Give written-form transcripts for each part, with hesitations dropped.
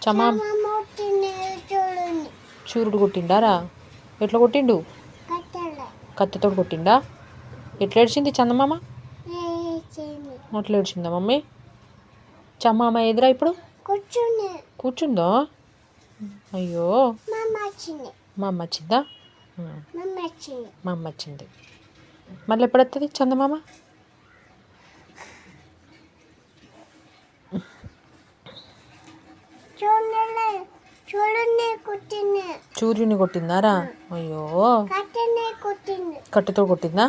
చమామ చూరుడు కొట్టిండారా? ఎట్లా కొట్టిండు? కత్తితో కొట్టిండా? ఎట్లా ఏడ్చింది చందమామ? అట్లా ఏడ్చిందా మమ్మీ? చమ్మామ ఎదురా ఇప్పుడు కూర్చుందో? అయ్యో మా అమ్మ వచ్చిందా? మా అమ్మ వచ్చింది. మళ్ళీ ఎప్పుడు వస్తుంది చందమామ? సూర్యుని కొట్టిందారా? అయ్యో కట్టుతో కొట్టిందా?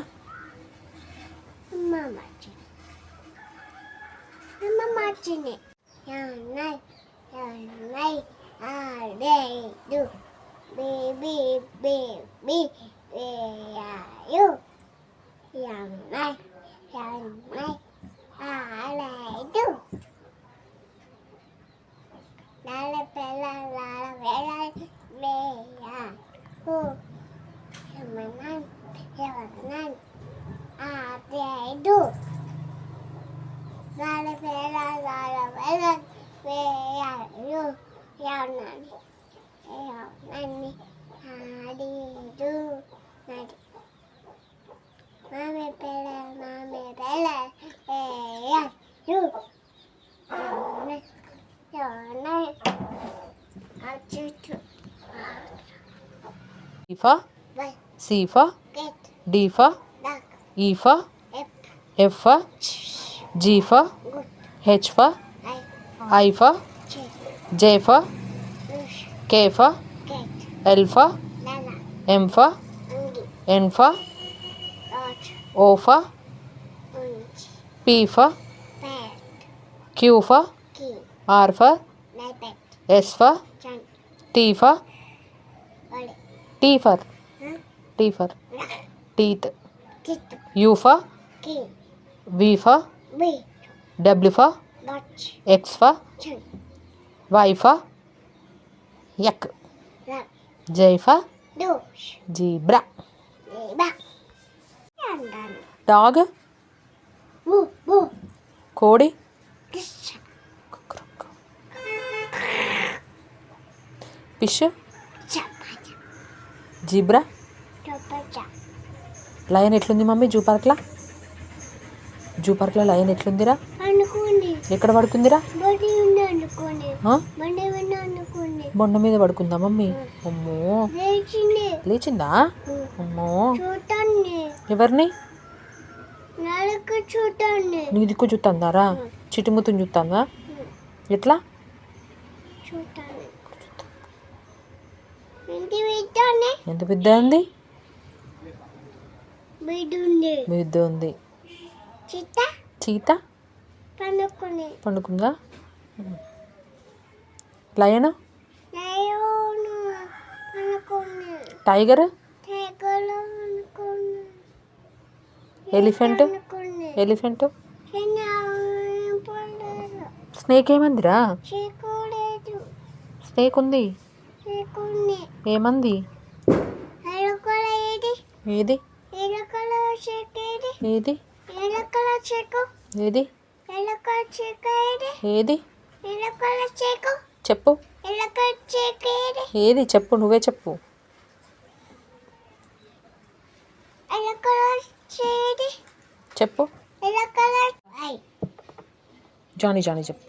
C for D for E for F for G for H for I for J for K for L for M for N for O for P for Q for R for S for T for teeth. U for V for W for X for Y for yak. J for zebra. Dog కోడి fish zebra lion ఎట్లుంది mummy? Zoo పార్క్లో lion ఎట్లుందిరా? ఎక్కడ పడుకుందిరా? బొండ మీద పడుకుందా mummy? అమ్మో లేచిందా? అమ్మో ఎవరిని? నీ దిక్కు చూస్తుందారా? చిటిముతుని చూస్తుందా? ఎట్లా? ఎంత పెద్ద ఉంది? బిడ్డ ఉంది. చీత పండుకుందా? లయన్ టైగర్ ఎలిఫెంట్ స్నేక్ ఏమందిరా? స్నేక్ ఉంది. ఏమంది? ఏది ఏది ఏది ఏది చెప్పు. ఏది చెప్పు, నువ్వే చెప్పు. చెప్పు. జానీ చెప్పు.